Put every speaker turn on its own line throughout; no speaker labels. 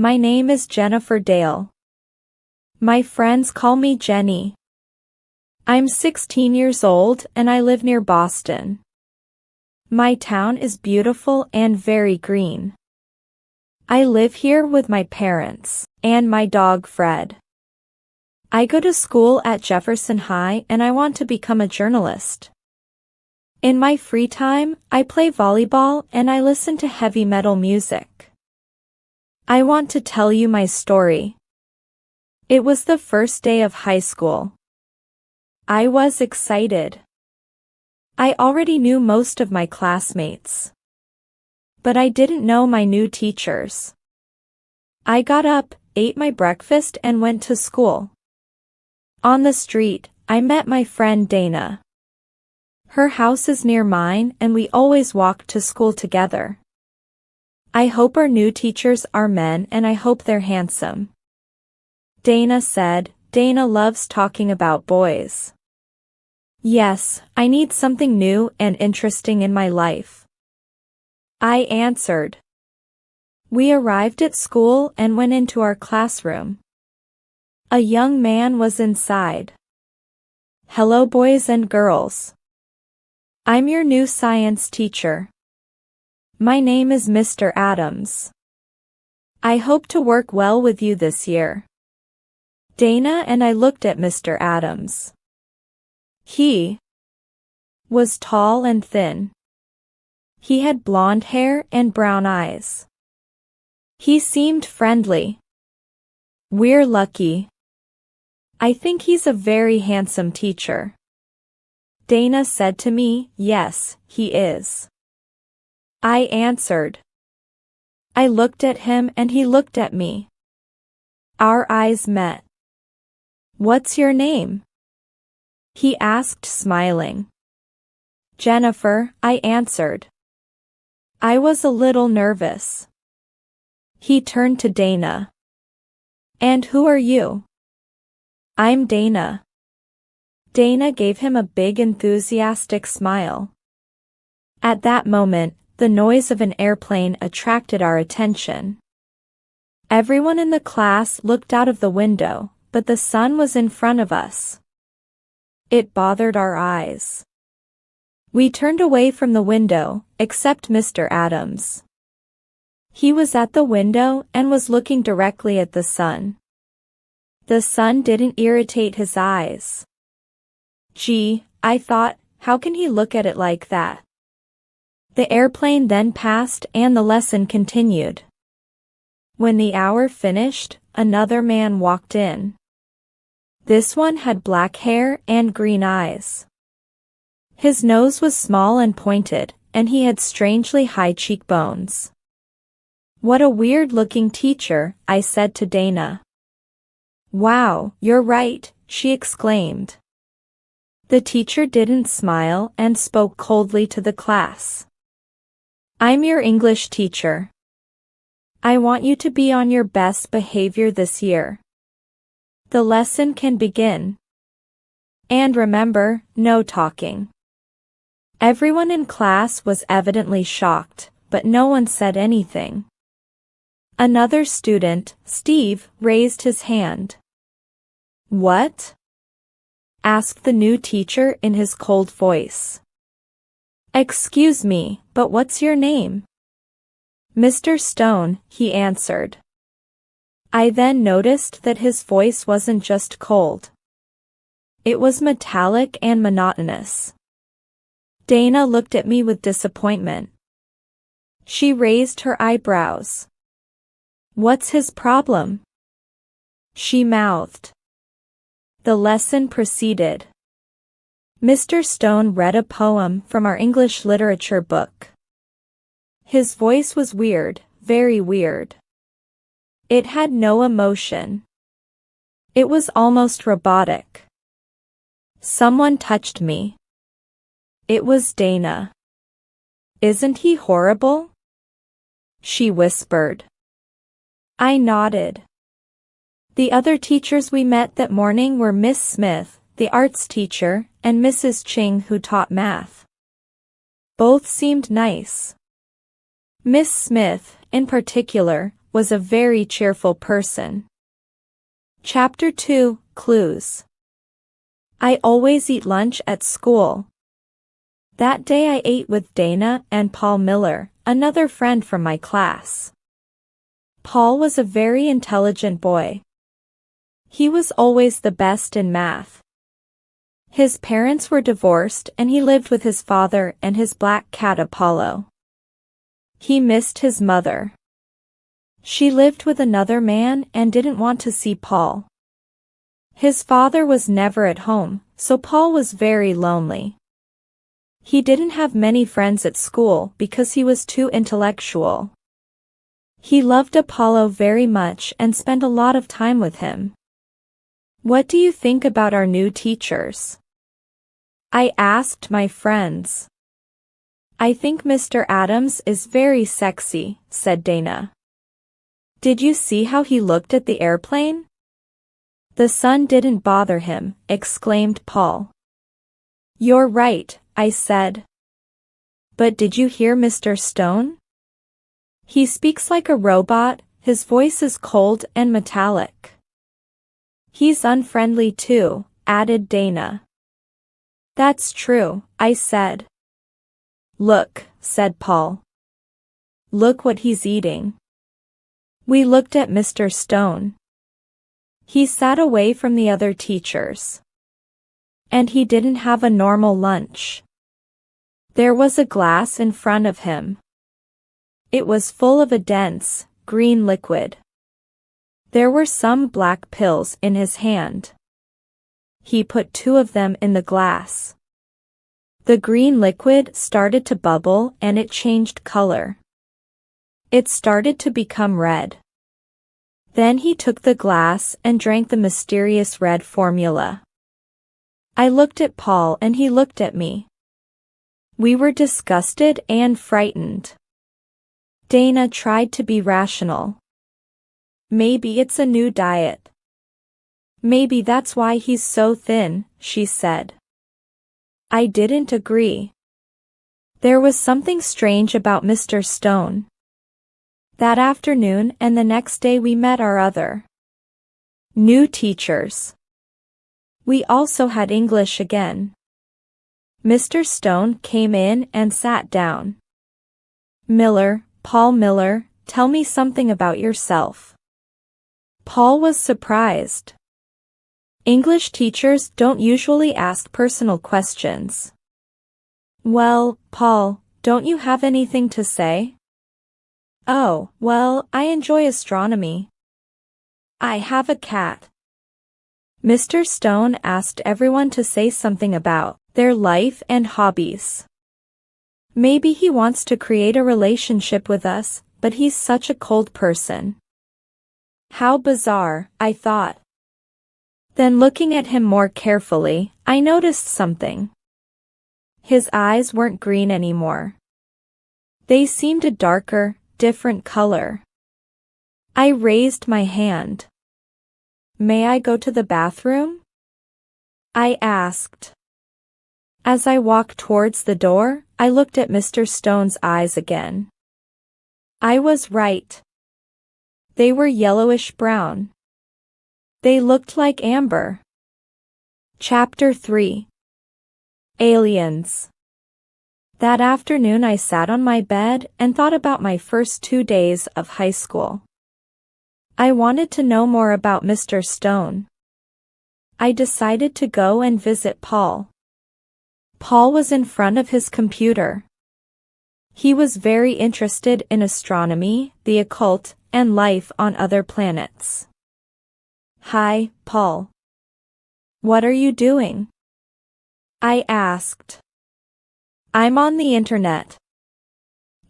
My name is Jennifer Dale. My friends call me Jenny. I'm 16 years old and I live near Boston. My town is beautiful and very green. I live here with my parents and my dog Fred. I go to school at Jefferson High and I want to become a journalist. In my free time, I play volleyball and I listen to heavy metal music. I want to tell you my story. It was the first day of high school. I was excited. I already knew most of my classmates. But I didn't know my new teachers. I got up, ate my breakfast and went to school. On the street, I met my friend Dana. Her house is near mine and we always walked to school together. I hope our new teachers are men and I hope they're handsome. Dana said. Dana loves talking about boys. Yes, I need something new and interesting in my life. I answered. We arrived at school and went into our classroom. A young man was inside. Hello boys and girls. I'm your new science teacher. My name is Mr. Adams. I hope to work well with you this year. Dana and I looked at Mr. Adams. He was tall and thin. He had blonde hair and brown eyes. He seemed friendly. We're lucky. I think he's a very handsome teacher. Dana said to me, yes, he is. I answered. I looked at him and he looked at me. Our eyes met. What's your name? He asked, smiling. Jennifer, I answered. I was a little nervous. He turned to Dana. And who are you? I'm Dana. Dana gave him a big enthusiastic smile. At that moment, the noise of an airplane attracted our attention. Everyone in the class looked out of the window, but the sun was in front of us. It bothered our eyes. We turned away from the window, except Mr. Adams. He was at the window and was looking directly at the sun. The sun didn't irritate his eyes. Gee, I thought, how can he look at it like that? The airplane then passed and the lesson continued. When the hour finished, another man walked in. This one had black hair and green eyes. His nose was small and pointed, and he had strangely high cheekbones. What a weird-looking teacher, I said to Dana. Wow, you're right, she exclaimed. The teacher didn't smile and spoke coldly to the class. I'm your English teacher. I want you to be on your best behavior this year. The lesson can begin. And remember, no talking. Everyone in class was evidently shocked, but no one said anything. Another student, Steve, raised his hand. What? Asked the new teacher in his cold voice. Excuse me, but what's your name? Mr. Stone, he answered. I then noticed that his voice wasn't just cold. It was metallic and monotonous. Dana looked at me with disappointment. She raised her eyebrows. What's his problem? She mouthed. The lesson proceeded. Mr. Stone read a poem from our English literature book. His voice was weird, very weird. It had no emotion. It was almost robotic. Someone touched me. It was Dana. Isn't he horrible? She whispered. I nodded. The other teachers we met that morning were Miss Smith, the arts teacher, and Mrs. Ching who taught math. Both seemed nice. Miss Smith, in particular, was a very cheerful person. Chapter 2, Clues. I always eat lunch at school. That day I ate with Dana and Paul Miller, another friend from my class. Paul was a very intelligent boy. He was always the best in math. His parents were divorced and he lived with his father and his black cat Apollo. He missed his mother. She lived with another man and didn't want to see Paul. His father was never at home, so Paul was very lonely. He didn't have many friends at school because he was too intellectual. He loved Apollo very much and spent a lot of time with him. What do you think about our new teachers? I asked my friends. I think Mr. Adams is very sexy, said Dana. Did you see how he looked at the airplane? The sun didn't bother him, exclaimed Paul. You're right, I said. But did you hear Mr. Stone? He speaks like a robot, his voice is cold and metallic. He's unfriendly too, added Dana. That's true, I said. Look, said Paul. Look what he's eating. We looked at Mr. Stone. He sat away from the other teachers. And he didn't have a normal lunch. There was a glass in front of him. It was full of a dense, green liquid. There were some black pills in his hand. He put 2 of them in the glass. The green liquid started to bubble and it changed color. It started to become red. Then he took the glass and drank the mysterious red formula. I looked at Paul and he looked at me. We were disgusted and frightened. Dana tried to be rational. Maybe it's a new diet. Maybe that's why he's so thin, she said. I didn't agree. There was something strange about Mr. Stone. That afternoon and the next day we met our other new teachers. We also had English again. Mr. Stone came in and sat down. Paul Miller, tell me something about yourself. Paul was surprised. English teachers don't usually ask personal questions. Well, Paul, don't you have anything to say? Oh, well, I enjoy astronomy. I have a cat. Mr. Stone asked everyone to say something about their life and hobbies. Maybe he wants to create a relationship with us, but he's such a cold person. How bizarre, I thought. Then looking at him more carefully, I noticed something. His eyes weren't green anymore. They seemed a darker, different color. I raised my hand. May I go to the bathroom? I asked. As I walked towards the door, I looked at Mr. Stone's eyes again. I was right. They were yellowish-brown. They looked like amber. Chapter 3. Aliens. That afternoon I sat on my bed and thought about my first 2 days of high school. I wanted to know more about Mr. Stone. I decided to go and visit Paul. Paul was in front of his computer. He was very interested in astronomy, the occult, and life on other planets. Hi, Paul. What are you doing? I asked. I'm on the internet.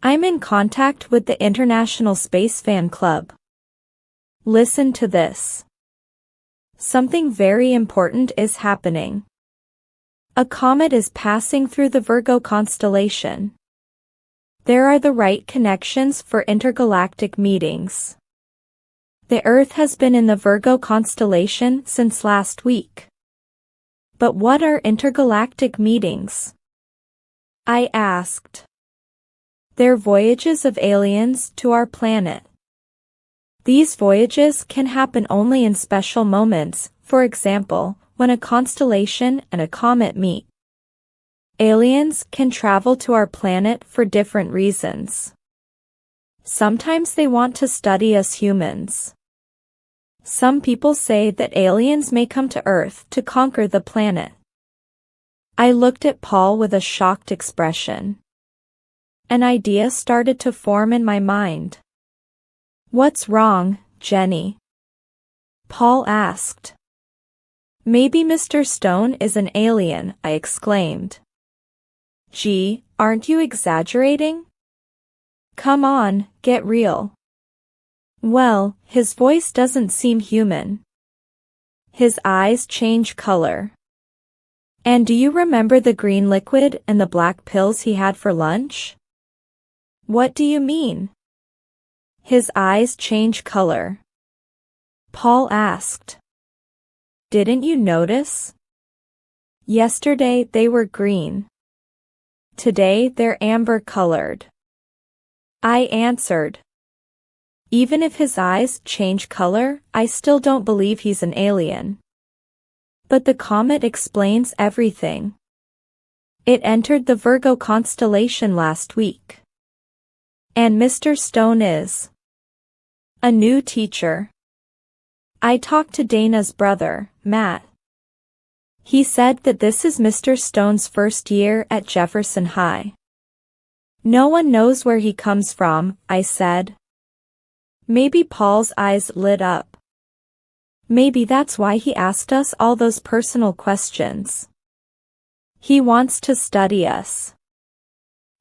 I'm in contact with the International Space Fan Club. Listen to this. Something very important is happening. A comet is passing through the Virgo constellation. There are the right connections for intergalactic meetings. The Earth has been in the Virgo constellation since last week. But what are intergalactic meetings? I asked. They're voyages of aliens to our planet. These voyages can happen only in special moments, for example, when a constellation and a comet meet. Aliens can travel to our planet for different reasons. Sometimes they want to study us humans. Some people say that aliens may come to Earth to conquer the planet. I looked at Paul with a shocked expression. An idea started to form in my mind. "What's wrong, Jenny?" Paul asked. "Maybe Mr. Stone is an alien," I exclaimed. "Gee, aren't you exaggerating? Come on, get real." "Well, his voice doesn't seem human. His eyes change color. And do you remember the green liquid and the black pills he had for lunch?" "What do you mean?" "His eyes change color," Paul asked. "Didn't you notice? Yesterday they were green. Today they're amber-colored." I answered. Even if his eyes change color, I still don't believe he's an alien. But the comet explains everything. It entered the Virgo constellation last week. And Mr. Stone is a new teacher. I talked to Dana's brother, Matt. He said that this is Mr. Stone's first year at Jefferson High. "No one knows where he comes from," I said. Maybe Paul's eyes lit up. Maybe that's why he asked us all those personal questions. He wants to study us.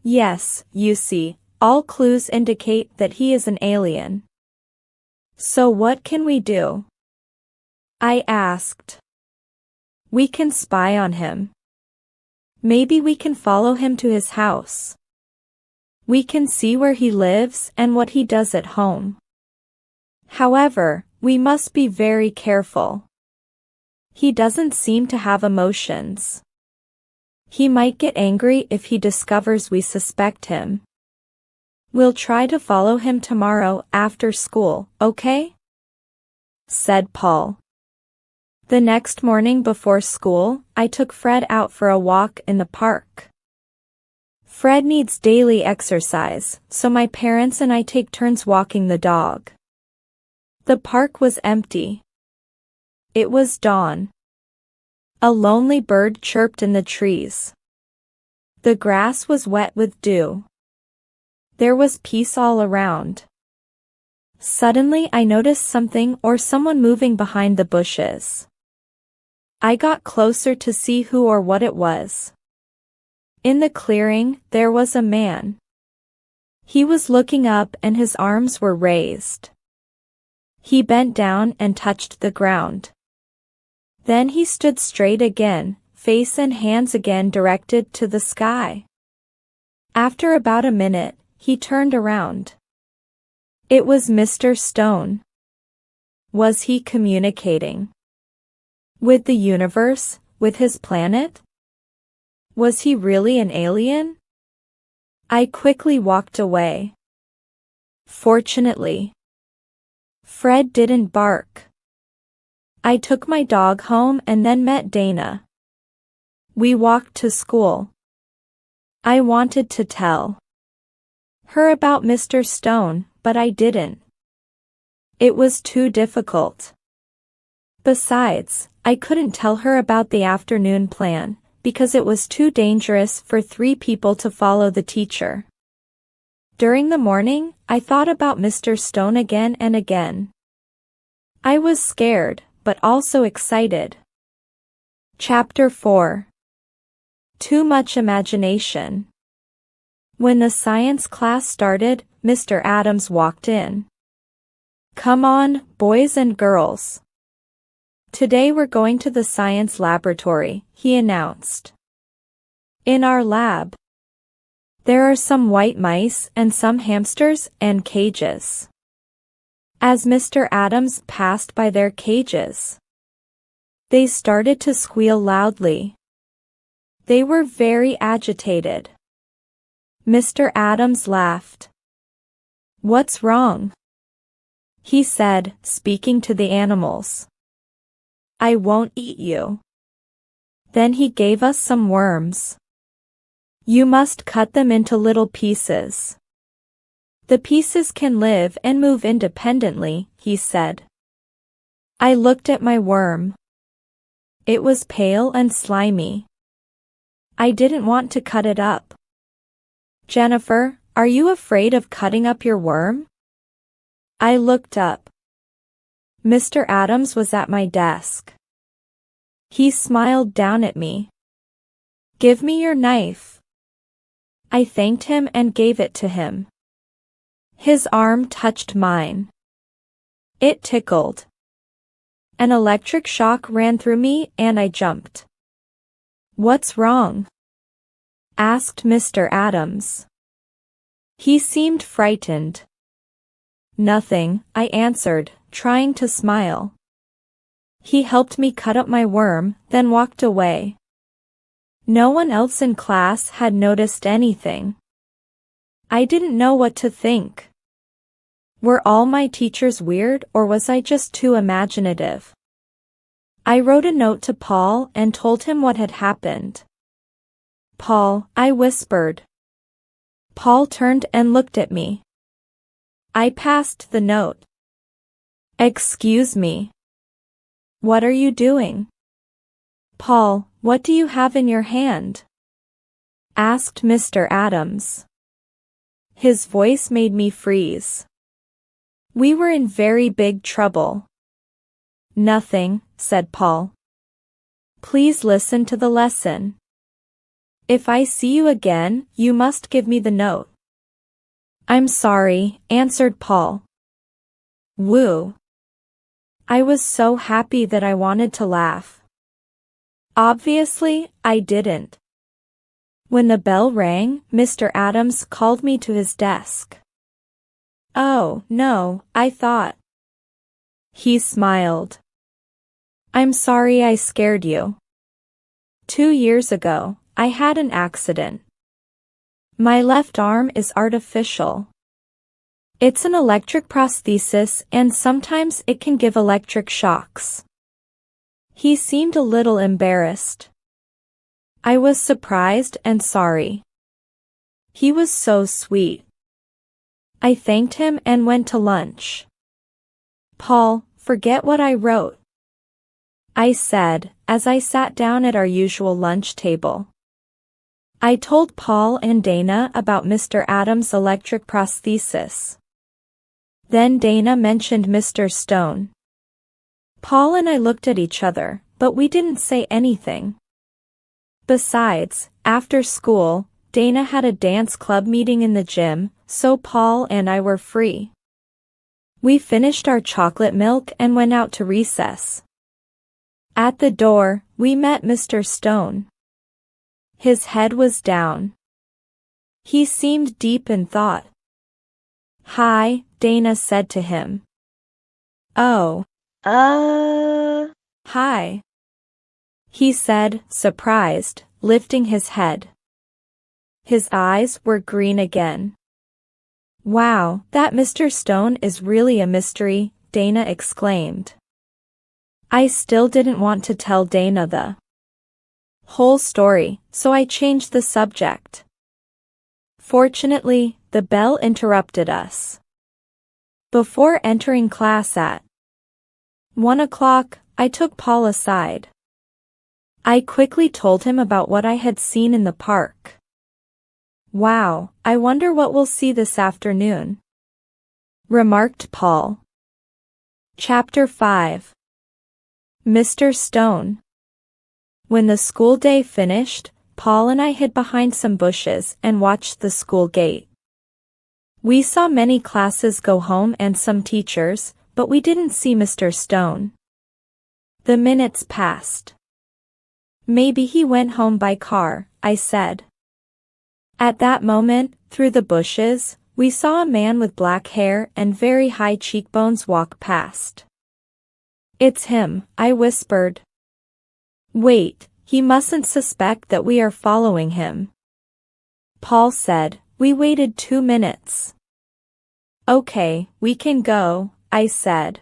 Yes, you see, all clues indicate that he is an alien. So what can we do? I asked. We can spy on him. Maybe we can follow him to his house. We can see where he lives and what he does at home. However, we must be very careful. He doesn't seem to have emotions. He might get angry if he discovers we suspect him. We'll try to follow him tomorrow after school, okay?" said Paul. The next morning before school, I took Fred out for a walk in the park. Fred needs daily exercise, so my parents and I take turns walking the dog. The park was empty. It was dawn. A lonely bird chirped in the trees. The grass was wet with dew. There was peace all around. Suddenly I noticed something or someone moving behind the bushes. I got closer to see who or what it was. In the clearing, there was a man. He was looking up and his arms were raised. He bent down and touched the ground. Then he stood straight again, face and hands again directed to the sky. After about a minute, he turned around. It was Mr. Stone. Was he communicating with the universe, with his planet? Was he really an alien? I quickly walked away. Fortunately, Fred didn't bark. I took my dog home and then met Dana. We walked to school. I wanted to tell her about Mr. Stone, but I didn't. It was too difficult. Besides, I couldn't tell her about the afternoon plan, because it was too dangerous for 3 people to follow the teacher. During the morning, I thought about Mr. Stone again and again. I was scared, but also excited. Chapter 4. Too much imagination. When the science class started, Mr. Adams walked in. "Come on, boys and girls. Today we're going to the science laboratory," he announced. In our lab, there are some white mice and some hamsters and cages. As Mr. Adams passed by their cages, they started to squeal loudly. They were very agitated. Mr. Adams laughed. "What's wrong?" he said, speaking to the animals. I won't eat you. Then he gave us some worms. You must cut them into little pieces. The pieces can live and move independently, he said. I looked at my worm. It was pale and slimy. I didn't want to cut it up. Jennifer, are you afraid of cutting up your worm? I looked up. Mr. Adams was at my desk. He smiled down at me. Give me your knife. I thanked him and gave it to him. His arm touched mine. It tickled. An electric shock ran through me and I jumped. What's wrong? Asked Mr. Adams. He seemed frightened. Nothing, I answered, trying to smile. He helped me cut up my worm, then walked away. No one else in class had noticed anything. I didn't know what to think. Were all my teachers weird or was I just too imaginative? I wrote a note to Paul and told him what had happened. Paul, I whispered. Paul turned and looked at me. I passed the note. Excuse me. What are you doing? Paul, what do you have in your hand? Asked Mr. Adams. His voice made me freeze. We were in very big trouble. Nothing, said Paul. Please listen to the lesson. If I see you again, you must give me the note. I'm sorry, answered Paul. Woo. I was so happy that I wanted to laugh. Obviously, I didn't. When the bell rang, Mr. Adams called me to his desk. Oh, no, I thought. He smiled. I'm sorry I scared you. 2 years ago, I had an accident. My left arm is artificial. It's an electric prosthesis and sometimes it can give electric shocks. He seemed a little embarrassed. I was surprised and sorry. He was so sweet. I thanked him and went to lunch. Paul, forget what I wrote, I said, as I sat down at our usual lunch table. I told Paul and Dana about Mr. Adams' electric prosthesis. Then Dana mentioned Mr. Stone. Paul and I looked at each other, but we didn't say anything. Besides, after school, Dana had a dance club meeting in the gym, so Paul and I were free. We finished our chocolate milk and went out to recess. At the door, we met Mr. Stone. His head was down. He seemed deep in thought. Hi, Dana said to him. Oh. Hi. He said, surprised, lifting his head. His eyes were green again. Wow, that Mr. Stone is really a mystery, Dana exclaimed. I still didn't want to tell Dana the whole story, so I changed the subject. Fortunately, the bell interrupted us. Before entering class at 1 o'clock, I took Paul aside. I quickly told him about what I had seen in the park. Wow, I wonder what we'll see this afternoon, remarked Paul. Chapter 5. Mr. Stone. When the school day finished, Paul and I hid behind some bushes and watched the school gate. We saw many classes go home and some teachers, but we didn't see Mr. Stone. The minutes passed. Maybe he went home by car, I said. At that moment, through the bushes, we saw a man with black hair and very high cheekbones walk past. It's him, I whispered. Wait, he mustn't suspect that we are following him. Paul said, we waited 2 minutes. Okay, we can go, I said.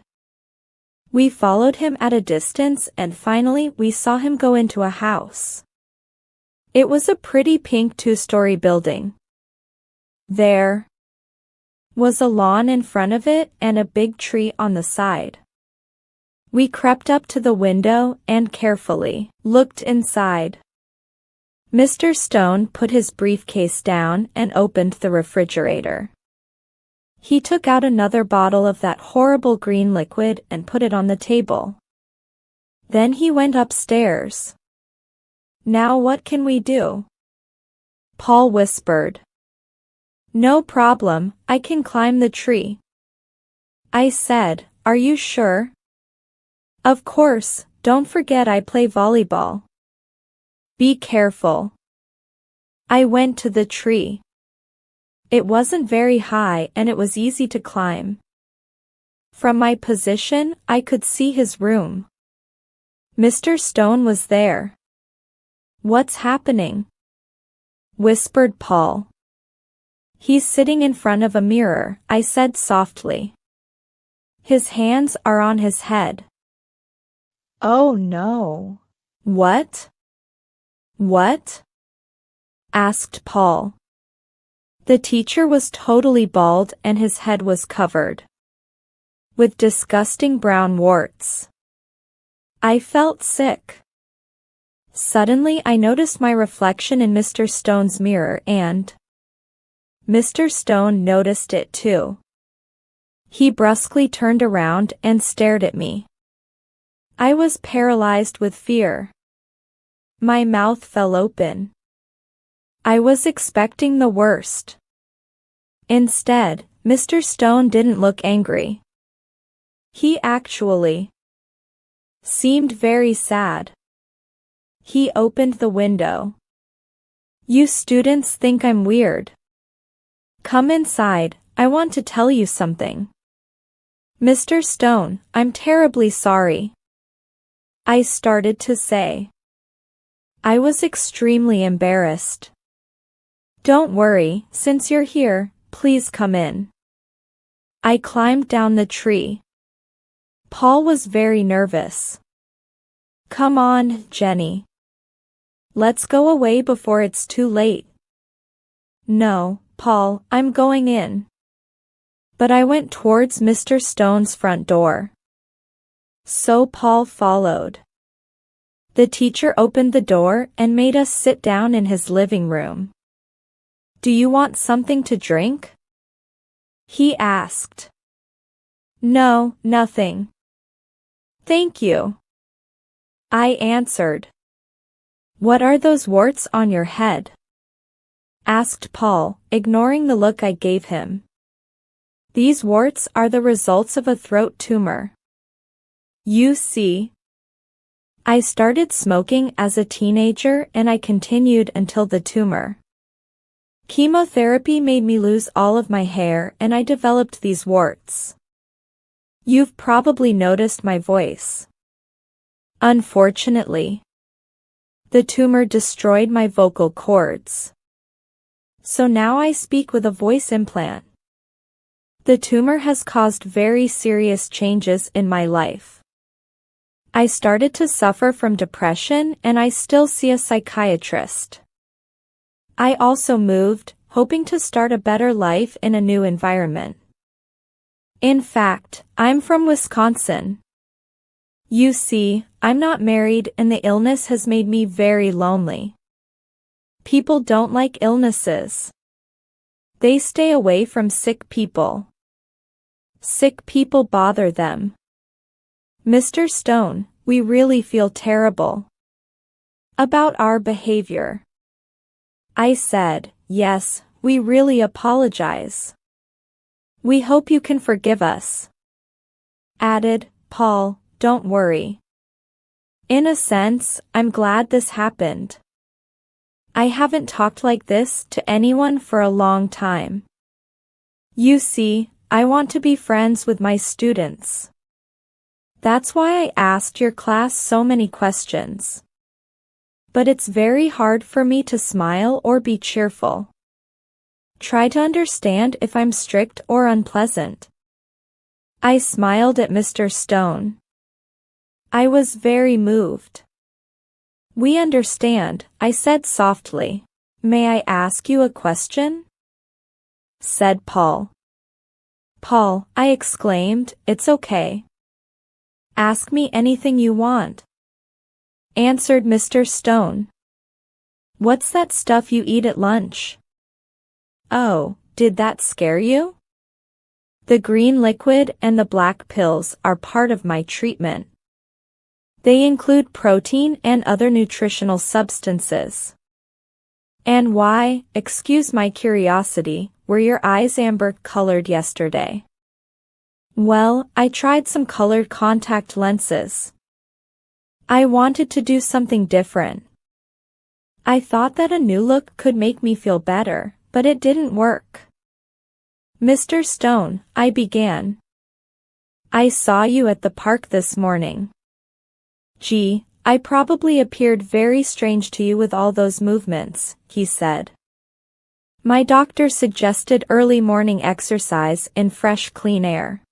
We followed him at a distance and finally we saw him go into a house. It was a pretty pink 2-story building. There was a lawn in front of it and a big tree on the side. We crept up to the window and carefully looked inside. Mr. Stone put his briefcase down and opened the refrigerator. He took out another bottle of that horrible green liquid and put it on the table. Then he went upstairs. Now what can we do? Paul whispered. No problem, I can climb the tree. I said, are you sure? Of course, don't forget I play volleyball. Be careful. I went to the tree. It wasn't very high and it was easy to climb. From my position, I could see his room. Mr. Stone was there. What's happening? Whispered Paul. He's sitting in front of a mirror, I said softly. His hands are on his head. Oh no. What? What? Asked Paul. The teacher was totally bald and his head was covered with disgusting brown warts. I felt sick. Suddenly I noticed my reflection in Mr. Stone's mirror and Mr. Stone noticed it too. He brusquely turned around and stared at me. I was paralyzed with fear. My mouth fell open. I was expecting the worst. Instead, Mr. Stone didn't look angry. He actually seemed very sad. He opened the window. You students think I'm weird. Come inside, I want to tell you something. Mr. Stone, I'm terribly sorry. I started to say. I was extremely embarrassed. Don't worry, since you're here, please come in. I climbed down the tree. Paul was very nervous. Come on, Jenny. Let's go away before it's too late. No, Paul, I'm going in. But I went towards Mr. Stone's front door. So Paul followed. The teacher opened the door and made us sit down in his living room. Do you want something to drink? He asked. No, nothing. Thank you. I answered. What are those warts on your head? Asked Paul, ignoring the look I gave him. These warts are the results of a throat tumor. You see. I started smoking as a teenager and I continued until the tumor. Chemotherapy made me lose all of my hair and I developed these warts. You've probably noticed my voice. Unfortunately, the tumor destroyed my vocal cords. So now I speak with a voice implant. The tumor has caused very serious changes in my life. I started to suffer from depression and I still see a psychiatrist. I also moved, hoping to start a better life in a new environment. In fact, I'm from Wisconsin. You see, I'm not married and the illness has made me very lonely. People don't like illnesses. They stay away from sick people. Sick people bother them. Mr. Stone, we really feel terrible about our behavior. I said, yes, we really apologize. We hope you can forgive us. Added, Paul, don't worry. In a sense, I'm glad this happened. I haven't talked like this to anyone for a long time. You see, I want to be friends with my students. That's why I asked your class so many questions. But it's very hard for me to smile or be cheerful. Try to understand if I'm strict or unpleasant. I smiled at Mr. Stone. I was very moved. We understand, I said softly. May I ask you a question? Said Paul. Paul, I exclaimed, it's okay. Ask me anything you want. Answered Mr. Stone. What's that stuff you eat at lunch? Oh, did that scare you? The green liquid and the black pills are part of my treatment. They include protein and other nutritional substances. And why, excuse my curiosity, were your eyes amber-colored yesterday? Well, I tried some colored contact lenses. I wanted to do something different. I thought that a new look could make me feel better, but it didn't work. Mr. Stone, I began. I saw you at the park this morning. Gee, I probably appeared very strange to you with all those movements, he said. My doctor suggested early morning exercise in fresh clean air.